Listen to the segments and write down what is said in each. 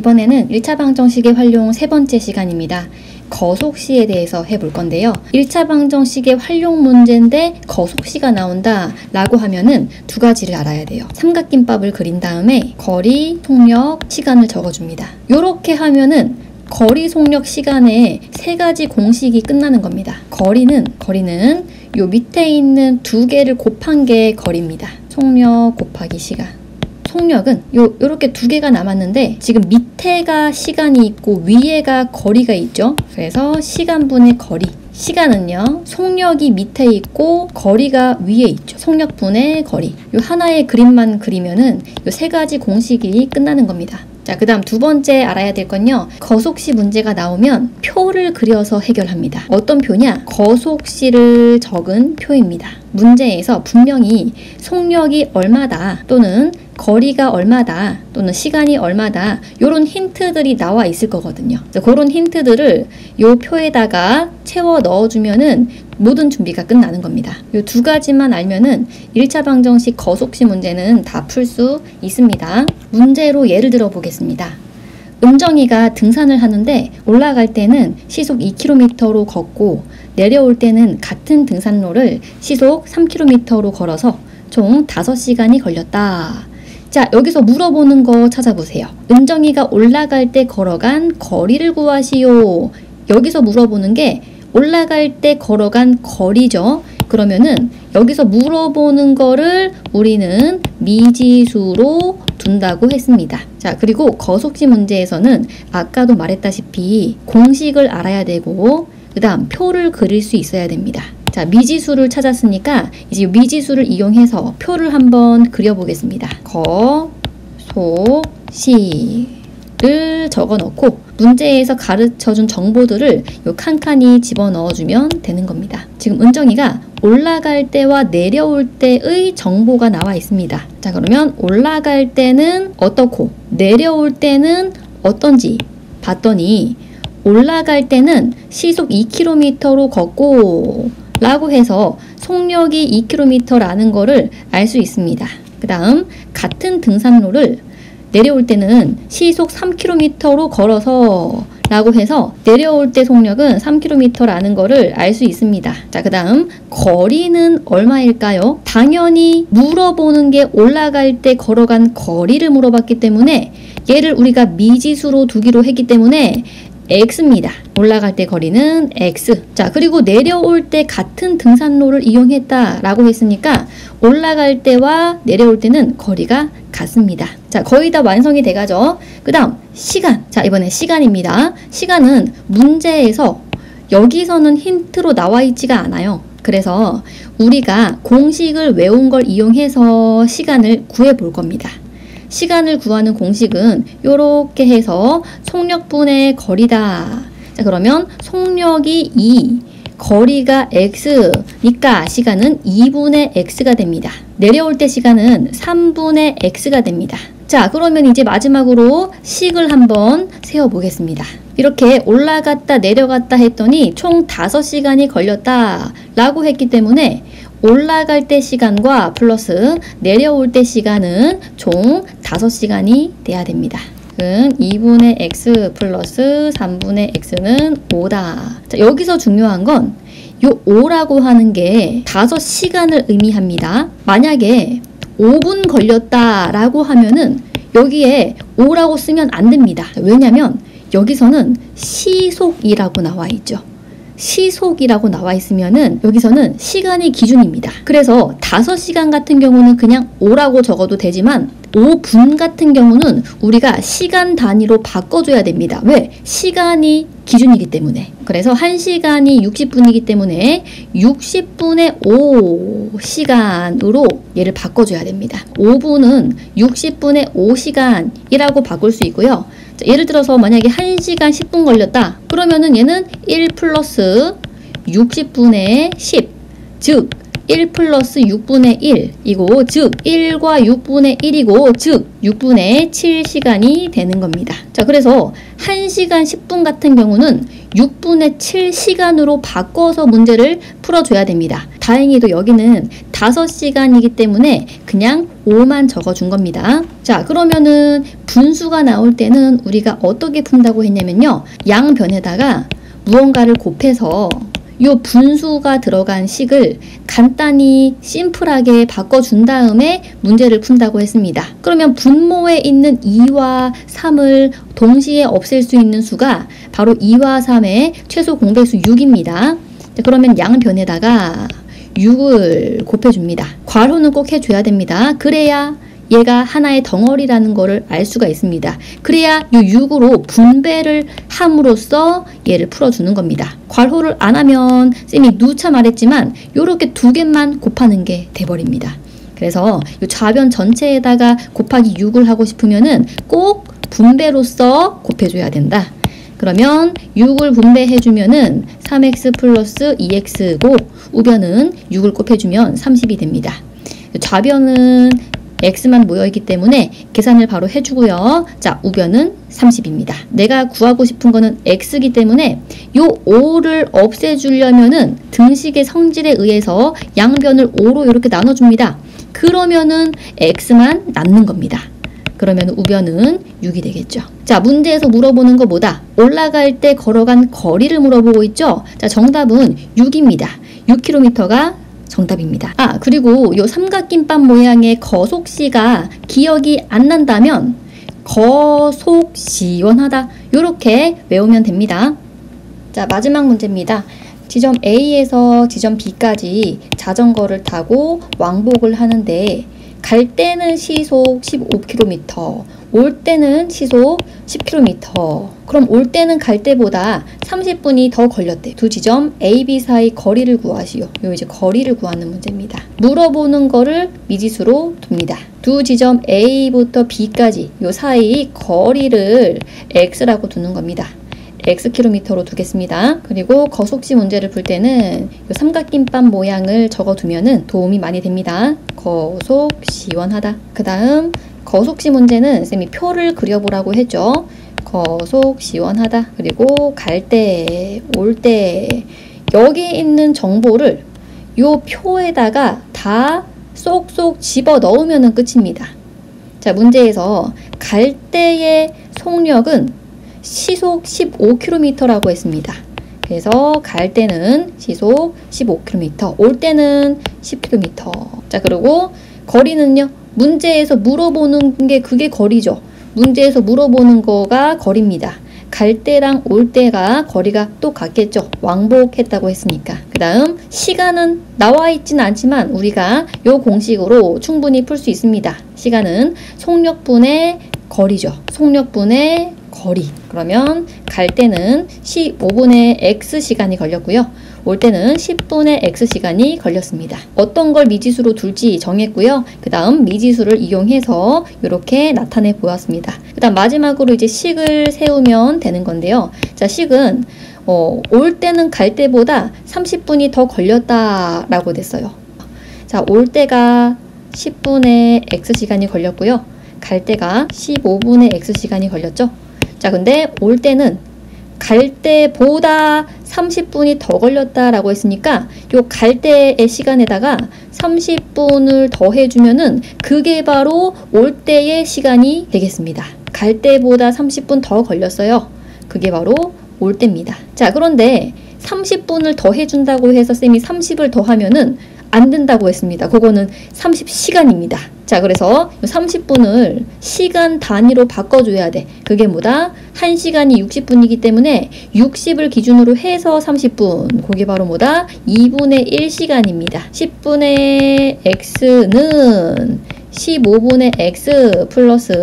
이번에는 1차 방정식의 활용 세 번째 시간입니다. 거속시에 대해서 해볼 건데요. 1차 방정식의 활용 문제인데 거속시가 나온다 라고 하면은 두 가지를 알아야 돼요. 삼각김밥을 그린 다음에 거리, 속력, 시간을 적어줍니다. 요렇게 하면은 거리, 속력, 시간에 세 가지 공식이 끝나는 겁니다. 거리는 요 밑에 있는 두 개를 곱한 게 거리입니다. 속력 곱하기 시간. 속력은 요렇게 두 개가 남았는데 지금 밑에가 시간이 있고 위에가 거리가 있죠. 그래서 시간분의 거리. 시간은요, 속력이 밑에 있고 거리가 위에 있죠. 속력분의 거리. 요 하나의 그림만 그리면은 요 세 가지 공식이 끝나는 겁니다. 자, 그 다음 두 번째 알아야 될 건요. 거속시 문제가 나오면 표를 그려서 해결합니다. 어떤 표냐? 거속시를 적은 표입니다. 문제에서 분명히 속력이 얼마다 또는 거리가 얼마다 또는 시간이 얼마다 이런 힌트들이 나와 있을 거거든요. 그래서 그런 힌트들을 이 표에다가 채워 넣어주면은 모든 준비가 끝나는 겁니다. 이 두 가지만 알면은 1차 방정식 거속시 문제는 다 풀 수 있습니다. 문제로 예를 들어 보겠습니다. 은정이가 등산을 하는데 올라갈 때는 시속 2km로 걷고 내려올 때는 같은 등산로를 시속 3km로 걸어서 총 5시간이 걸렸다. 자, 여기서 물어보는 거 찾아보세요. 은정이가 올라갈 때 걸어간 거리를 구하시오. 여기서 물어보는 게 올라갈 때 걸어간 거리죠. 그러면은 여기서 물어보는 거를 우리는 미지수로 둔다고 했습니다. 자, 그리고 거속시 문제에서는 아까도 말했다시피 공식을 알아야 되고 그 다음 표를 그릴 수 있어야 됩니다. 자, 미지수를 찾았으니까 이제 미지수를 이용해서 표를 한번 그려보겠습니다. 거속시를 적어놓고 문제에서 가르쳐준 정보들을 요 칸칸이 집어넣어주면 되는 겁니다. 지금 은정이가 올라갈 때와 내려올 때의 정보가 나와 있습니다. 자, 그러면 올라갈 때는 어떻고 내려올 때는 어떤지 봤더니 올라갈 때는 시속 2km로 걷고 라고 해서 속력이 2km라는 거를 알 수 있습니다. 그 다음 같은 등산로를 내려올 때는 시속 3km로 걸어서 라고 해서 내려올 때 속력은 3km라는 거를 알 수 있습니다. 자, 그 다음 거리는 얼마일까요? 당연히 물어보는 게 올라갈 때 걸어간 거리를 물어봤기 때문에 얘를 우리가 미지수로 두기로 했기 때문에 X입니다. 올라갈 때 거리는 X. 자, 그리고 내려올 때 같은 등산로를 이용했다 라고 했으니까 올라갈 때와 내려올 때는 거리가 같습니다. 자, 거의 다 완성이 돼가죠. 그 다음 시간. 자, 이번에 시간입니다. 시간은 문제에서 여기서는 힌트로 나와 있지가 않아요. 그래서 우리가 공식을 외운 걸 이용해서 시간을 구해 볼 겁니다. 시간을 구하는 공식은 이렇게 해서 속력분의 거리다. 자, 그러면 속력이 2, 거리가 x니까 시간은 2분의 x가 됩니다. 내려올 때 시간은 3분의 x가 됩니다. 자, 그러면 이제 마지막으로 식을 한번 세어보겠습니다. 이렇게 올라갔다 내려갔다 했더니 총 5시간이 걸렸다 라고 했기 때문에 올라갈 때 시간과 플러스 내려올 때 시간은 총 5시간이 돼야 됩니다. 2분의 x 플러스 3분의 x는 5다. 자, 여기서 중요한 건 요 5라고 하는 게 5시간을 의미합니다. 만약에 5분 걸렸다 라고 하면은 여기에 5라고 쓰면 안 됩니다. 왜냐면 여기서는 시속이라고 나와 있죠. 시속이라고 나와 있으면은 여기서는 시간이 기준입니다. 그래서 5시간 같은 경우는 그냥 5라고 적어도 되지만 5분 같은 경우는 우리가 시간 단위로 바꿔줘야 됩니다. 왜? 시간이 기준이기 때문에. 그래서 1시간이 60분이기 때문에 60분의 5시간으로 얘를 바꿔줘야 됩니다. 5분은 60분의 5시간이라고 바꿀 수 있고요. 자, 예를 들어서 만약에 1시간 10분 걸렸다. 그러면은 얘는 1 플러스 60분의 10, 즉 1 플러스 6분의 1이고 즉 1과 6분의 1이고 즉 6분의 7시간이 되는 겁니다. 자, 그래서 1시간 10분 같은 경우는 6분의 7시간으로 바꿔서 문제를 풀어줘야 됩니다. 다행히도 여기는 5시간이기 때문에 그냥 5만 적어준 겁니다. 자, 그러면은 분수가 나올 때는 우리가 어떻게 푼다고 했냐면요. 양변에다가 무언가를 곱해서 요 분수가 들어간 식을 간단히 심플하게 바꿔준 다음에 문제를 푼다고 했습니다. 그러면 분모에 있는 2와 3을 동시에 없앨 수 있는 수가 바로 2와 3의 최소 공배수 6입니다. 그러면 양변에다가 6을 곱해줍니다. 괄호는 꼭 해줘야 됩니다. 그래야 얘가 하나의 덩어리라는 거를 알 수가 있습니다. 그래야 이 6으로 분배를 함으로써 얘를 풀어주는 겁니다. 괄호를 안 하면 쌤이 누차 말했지만 요렇게 두 개만 곱하는 게 돼버립니다. 그래서 이 좌변 전체에다가 곱하기 6을 하고 싶으면은 꼭 분배로써 곱해줘야 된다. 그러면 6을 분배해주면은 3x 플러스 2x고 우변은 6을 곱해주면 30이 됩니다. 좌변은 x만 모여있기 때문에 계산을 바로 해주고요. 자, 우변은 30입니다. 내가 구하고 싶은 거는 x이기 때문에 요 5를 없애주려면은 등식의 성질에 의해서 양변을 5로 이렇게 나눠줍니다. 그러면은 x만 남는 겁니다. 그러면 우변은 6이 되겠죠. 자, 문제에서 물어보는 거 뭐다? 올라갈 때 걸어간 거리를 물어보고 있죠? 자, 정답은 6입니다. 6km가 정답입니다. 아, 그리고 요 삼각김밥 모양의 거속시가 기억이 안 난다면 거속시원하다 요렇게 외우면 됩니다. 자, 마지막 문제입니다. 지점 A에서 지점 B까지 자전거를 타고 왕복을 하는데 갈 때는 시속 15km, 올 때는 시속 10km. 그럼 올 때는 갈 때보다 30분이 더 걸렸대. 두 지점 A, B 사이 거리를 구하시오. 요 이제 거리를 구하는 문제입니다. 물어보는 거를 미지수로 둡니다. 두 지점 A부터 B까지 요 사이 거리를 X라고 두는 겁니다. Xkm로 두겠습니다. 그리고 거속시 문제를 풀 때는 요 삼각김밥 모양을 적어두면은 도움이 많이 됩니다. 거속시원하다. 그 다음 거속시 문제는 쌤이 표를 그려보라고 했죠. 거속시원하다. 그리고 갈 때, 올 때 여기 있는 정보를 요 표에다가 다 쏙쏙 집어 넣으면 끝입니다. 자, 문제에서 갈 때의 속력은 시속 15km라고 했습니다. 그래서 갈 때는 시속 15km, 올 때는 10km. 자, 그리고 거리는요. 문제에서 물어보는 게 그게 거리죠. 문제에서 물어보는 거가 거리입니다. 갈 때랑 올 때가 거리가 똑같겠죠. 왕복했다고 했으니까. 그 다음 시간은 나와 있지는 않지만 우리가 요 공식으로 충분히 풀 수 있습니다. 시간은 속력분의 거리죠. 속력분의 거리. 그러면 갈 때는 15분의 X시간이 걸렸고요. 올 때는 10분의 X시간이 걸렸습니다. 어떤 걸 미지수로 둘지 정했고요. 그 다음 미지수를 이용해서 이렇게 나타내 보았습니다. 그 다음 마지막으로 이제 식을 세우면 되는 건데요. 자, 식은 올 때는 갈 때보다 30분이 더 걸렸다라고 됐어요. 자, 올 때가 10분의 X시간이 걸렸고요. 갈 때가 15분의 X시간이 걸렸죠. 자, 근데 올 때는 갈 때보다 30분이 더 걸렸다라고 했으니까 요 갈 때의 시간에다가 30분을 더해주면은 그게 바로 올 때의 시간이 되겠습니다. 갈 때보다 30분 더 걸렸어요. 그게 바로 올 때입니다. 자, 그런데 30분을 더해준다고 해서 쌤이 30을 더하면은 안 된다고 했습니다. 그거는 30시간입니다. 자, 그래서 30분을 시간 단위로 바꿔줘야 돼. 그게 뭐다? 1시간이 60분이기 때문에 60을 기준으로 해서 30분. 그게 바로 뭐다? 2분의 1시간입니다. 10분의 x는 15분의 x 플러스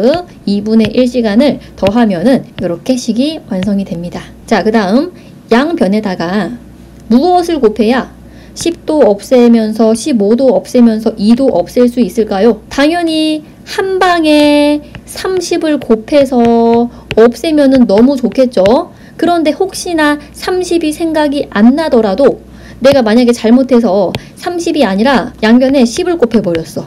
2분의 1시간을 더하면은 이렇게 식이 완성이 됩니다. 자, 그 다음 양변에다가 무엇을 곱해야 10도 없애면서 15도 없애면서 2도 없앨 수 있을까요? 당연히 한 방에 30을 곱해서 없애면은 너무 좋겠죠? 그런데 혹시나 30이 생각이 안 나더라도 내가 만약에 잘못해서 30이 아니라 양변에 10을 곱해버렸어.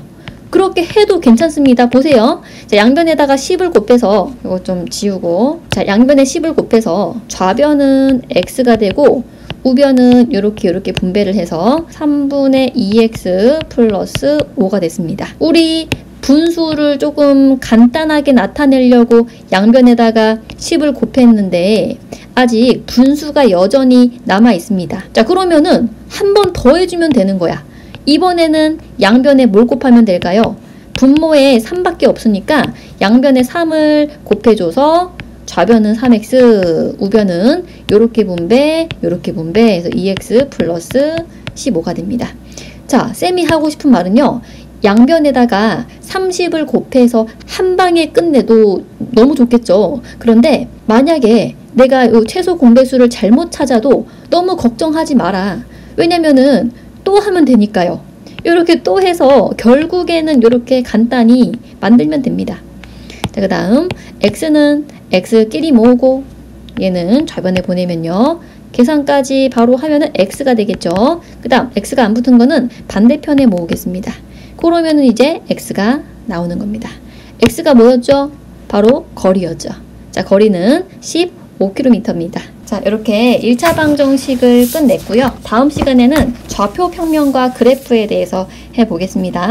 그렇게 해도 괜찮습니다. 보세요. 자, 양변에다가 10을 곱해서 이거 좀 지우고, 자, 양변에 10을 곱해서 좌변은 x가 되고 우변은 이렇게 분배를 해서 3분의 2x 플러스 5가 됐습니다. 우리 분수를 조금 간단하게 나타내려고 양변에다가 10을 곱했는데 아직 분수가 여전히 남아 있습니다. 자, 그러면은 한 번 더 해주면 되는 거야. 이번에는 양변에 뭘 곱하면 될까요? 분모에 3밖에 없으니까 양변에 3을 곱해줘서 좌변은 3x, 우변은 요렇게 분배 해서 2x 플러스 15가 됩니다. 자, 쌤이 하고 싶은 말은요. 양변에다가 30을 곱해서 한 방에 끝내도 너무 좋겠죠. 그런데 만약에 내가 이 최소 공배수를 잘못 찾아도 너무 걱정하지 마라. 왜냐면은 또 하면 되니까요. 이렇게 또 해서 결국에는 이렇게 간단히 만들면 됩니다. 자, 그 다음 x는 x끼리 모으고 얘는 좌변에 보내면요. 계산까지 바로 하면은 x가 되겠죠. 그 다음 x가 안 붙은 거는 반대편에 모으겠습니다. 그러면은 이제 x가 나오는 겁니다. x가 뭐였죠? 바로 거리였죠. 자, 거리는 15km입니다. 자, 이렇게 1차 방정식을 끝냈고요. 다음 시간에는 좌표 평면과 그래프에 대해서 해보겠습니다.